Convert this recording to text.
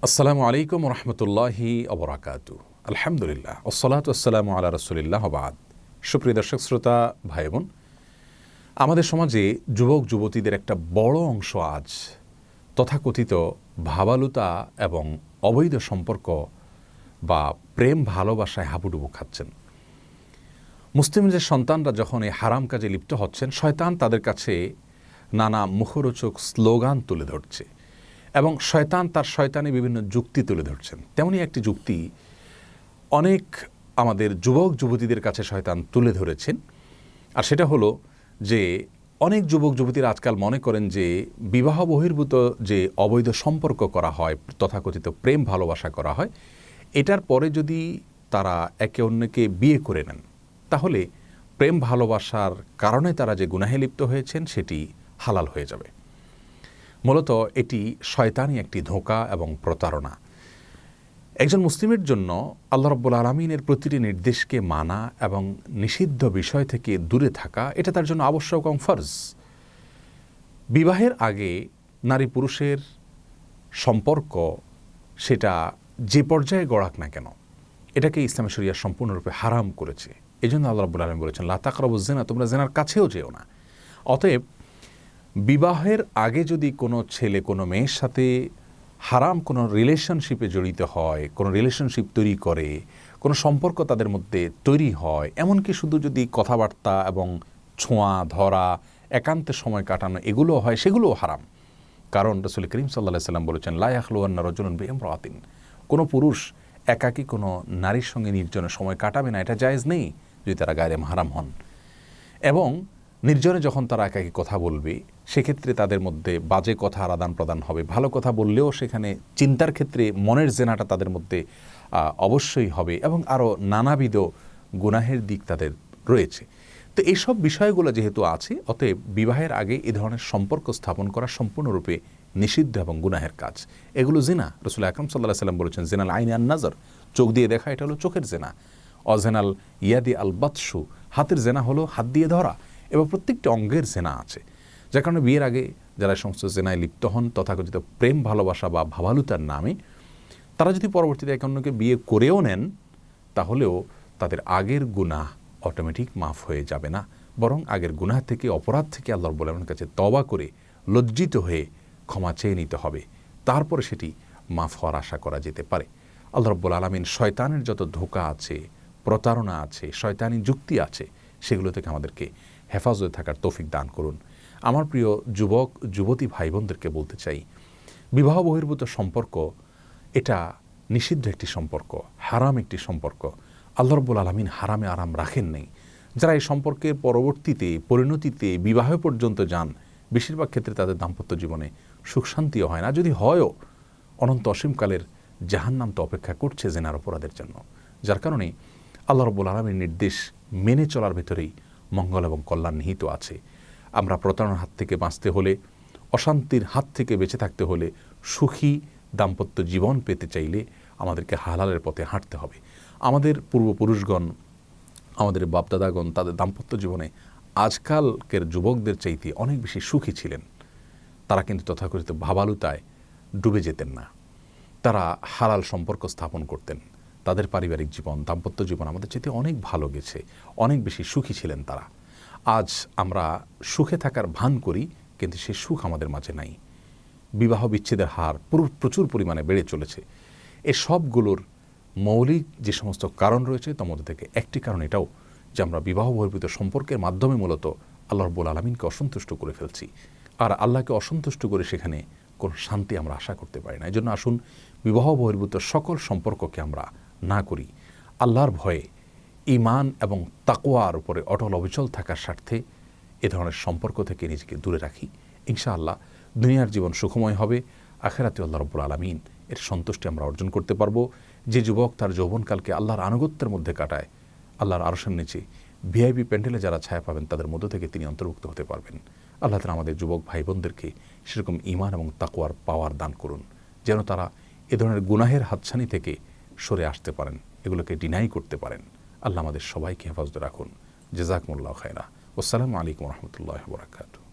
আসসালামু আলাইকুম রহমতুল্লাহি অবরাকাতু। আলহামদুলিল্লাহ ওসসালাতু ওয়াসসালামু আলা রাসূলিল্লাহ ওয়া বা'দ। সুপ্রিয় দর্শক শ্রোতা ভাই বোন, আমাদের সমাজে যুবক যুবতীদের একটা বড় অংশ আজ তথাকথিত ভাবালুতা এবং অবৈধ সম্পর্ক বা প্রেম ভালোবাসায় হাবুডুবু খাচ্ছেন। মুসলিমদের সন্তানরা যখন এই হারাম কাজে লিপ্ত হচ্ছেন, শয়তান তাদের কাছে নানা মুখরোচক স্লোগান তুলে ধরছে এবং শয়তান তার শয়তানি বিভিন্ন যুক্তি তুলে ধরছেন। তেমনি একটি যুক্তি অনেক আমাদের যুবক যুবতীদের কাছে শয়তান তুলে ধরেছেন, আর সেটা হলো যে অনেক যুবক যুবতীরা আজকাল মনে করেন যে বিবাহ বহির্ভূত যে অবৈধ সম্পর্ক করা হয়, তথাকথিত প্রেম ভালোবাসা করা হয়, এটার পরে যদি তারা একে অন্যকে বিয়ে করে নেন তাহলে প্রেম ভালোবাসার কারণে তারা যে গুনাহে লিপ্ত হয়েছেন সেটি হালাল হয়ে যাবে। মূলত এটি শয়তানি একটি ধোঁকা এবং প্রতারণা। একজন মুসলিমের জন্য আল্লাহ রাব্বুল আলামিনের প্রতিটি নির্দেশকে মানা এবং নিষিদ্ধ বিষয় থেকে দূরে থাকা, এটা তার জন্য আবশ্যক এবং ফরজ। বিবাহের আগে নারী পুরুষের সম্পর্ক সেটা যে পর্যায়ে গড়াক না কেন, এটাকে ইসলামী শরিয়া সম্পূর্ণরূপে হারাম করেছে। এই জন্য আল্লাহ রাব্বুল আলামিন বলেছেন, লা তাকরাবুজ জিনা, তোমরা জিনার কাছেও যেও না। অতএব বিবাহের আগে যদি কোনো ছেলে কোনো মেয়ের সাথে হারাম কোনো রিলেশনশিপে জড়িত হয়, কোনো রিলেশনশিপ তৈরি করে, কোনো সম্পর্ক তাদের মধ্যে তৈরি হয়, এমনকি শুধু যদি কথাবার্তা এবং ছোঁয়া ধরা, একান্তে সময় কাটানো এগুলো হয়, সেগুলোও হারাম। কারণ রাসূল করিম সাল্লাল্লাহু আলাইহি ওয়াসাল্লাম বলেছেন, লা ইয়াখলুওয়ান্না রাজুলুন বিইমরাতিন, কোনো পুরুষ একাকী কোনো নারীর সঙ্গে নির্জনে সময় কাটাবে না, এটা জায়েজ নেই যদি তারা গায়রে মাহরাম হন। এবং নির্জনে যখন তারা একাকী কথা বলবে, সেক্ষেত্রে তাদের মধ্যে বাজে কথার আদান প্রদান হবে। ভালো কথা বললেও সেখানে চিন্তার ক্ষেত্রে মনের জেনাটা তাদের মধ্যে অবশ্যই হবে এবং আরও নানাবিধ গুনাহের দিক তাদের রয়েছে। তো এইসব বিষয়গুলো যেহেতু আছে, অতএব বিবাহের আগে এই ধরনের সম্পর্ক স্থাপন করা সম্পূর্ণরূপে নিষিদ্ধ এবং গুনাহের কাজ। এগুলো জিনা। রাসূল আকরাম সাল্লাল্লাহু আলাইহি ওয়াসাল্লাম বলেছেন, জিনাল আইনি আন নাজর, চোখ দিয়ে দেখা এটা হলো চোখের জেনা। অজেনাল ইয়াদি আল বাতশু, হাতের জেনা হলো হাত দিয়ে ধরা। এবং প্রত্যেকটি অঙ্গের জেনা আছে, যার কারণে বিয়ের আগে যারা সমস্ত জেনায় লিপ্ত হন তথাকথিত প্রেম ভালোবাসা বা ভাবালুতার নামে, তারা যদি পরবর্তীতে একে অন্যকে বিয়ে করেও নেন তাহলেও তাদের আগের গুনাহ অটোমেটিক মাফ হয়ে যাবে না, বরং আগের গুনাহ থেকে, অপরাধ থেকে আল্লাহ রাব্বুল আলামিনের কাছে তওবা করে লজ্জিত হয়ে ক্ষমা চেয়ে নিতে হবে। তারপরে সেটি মাফ হওয়ার আশা করা যেতে পারে। আল্লাহ রাব্বুল আলামিন শয়তানের যত ধোঁকা আছে, প্রতারণা আছে, শয়তানি যুক্তি আছে, সেগুলো থেকে আমাদেরকে হেফাজতে থাকার তৌফিক দান করুন। আমার প্রিয় যুবক যুবতী ভাই বোনদেরকে বলতে চাই, বিবাহ বহির্ভূত সম্পর্ক এটা নিষিদ্ধ একটি সম্পর্ক, হারাম একটি সম্পর্ক। আল্লাহ রাব্বুল আলামিন হারামে আরাম রাখেন নেই। যারা এই সম্পর্কের পরবর্তীতে পরিণতিতে বিবাহ পর্যন্ত যান, বেশিরভাগ ক্ষেত্রে তাদের দাম্পত্য জীবনে সুখ শান্তিও হয় না। যদি হয়ও, অনন্ত অসীমকালের জাহান্নাম তো অপেক্ষা করছে জেনার অপরাধের জন্য। যার কারণে আল্লাহ রাব্বুল আলামিনের নির্দেশ মেনে চলার ভেতরেই মঙ্গল এবং কল্যাণ নিহিত আছে। আমরা প্রতারণার হাত থেকে বাঁচতে হলে, অশান্তির হাত থেকে বেঁচে থাকতে হলে, সুখী দাম্পত্য জীবন পেতে চাইলে আমাদেরকে হালালের পথে হাঁটতে হবে। আমাদের পূর্বপুরুষগণ, আমাদের বাপদাদাগণ তাদের দাম্পত্য জীবনে আজকালকের যুবকদের চাইতে অনেক বেশি সুখী ছিলেন। তারা কিন্তু তথাকথিত ভাবালুতায় ডুবে যেতেন না। তারা হালাল সম্পর্ক স্থাপন করতেন। তাদের পারিবারিক জীবন, দাম্পত্য জীবন আমাদের চাইতে অনেক ভালো গেছে, অনেক বেশি সুখী ছিলেন তারা। আজ আমরা সুখে থাকার ভান করি, কিন্তু সেই সুখ আমাদের মাঝে নাই। বিবাহ বিচ্ছেদের হার প্রচুর পরিমাণে বেড়ে চলেছে। এই সবগুলোর মৌলিক যে সমস্ত কারণ রয়েছে তার মধ্যে থেকে একটি কারণ এটাও যে আমরা বিবাহ বহির্ভূত সম্পর্কের মাধ্যমে মূলত আল্লাহ রাব্বুল আলামিনকে অসন্তুষ্ট করে ফেলছি। আর আল্লাহকে অসন্তুষ্ট করে সেখানে কোনো শান্তি আমরা আশা করতে পারি না। এই জন্য আসুন বিবাহ বহির্ভূত সকল সম্পর্ককে আমরা না করি। আল্লাহর ভয়ে, ঈমান এবং তাকওয়ার উপরে অটল অবিচল থাকার স্বার্থে এ ধরনের সম্পর্ক থেকে নিজেকে দূরে রাখি। ইনশাআল্লাহ দুনিয়ার জীবন সুখময় হবে, আখিরাতে আল্লাহ রাব্বুল আলামিন এর সন্তুষ্টি আমরা অর্জন করতে পারবো। যে যুবক তার যৌবনকালকে আল্লাহর আনুগত্যের মধ্যে কাটায়, আল্লাহর আরশের নিচে ভিআইপি প্যান্ডেলে যারা ছায়া পাবেন তাদের মধ্য থেকে তিনি অন্তর্ভুক্ত হতে পারবেন। আল্লাহ তাআলা আমাদের যুবক ভাই বোনদেরকে সেরকম ঈমান এবং তাকওয়ার পাওয়ার দান করুন, যেন তারা এ ধরনের গুনাহের হাতছানি থেকে সরে আসতে পারেন, এগুলোকে ডিনাই করতে পারেন। আল্লাহ আমাদের সবাইকে হেফাজতে রাখুন। জাযাকুমুল্লাহু খায়রা। আসসালামু আলাইকুম ওয়া রাহমাতুল্লাহি ওয়া বারাকাতুহু।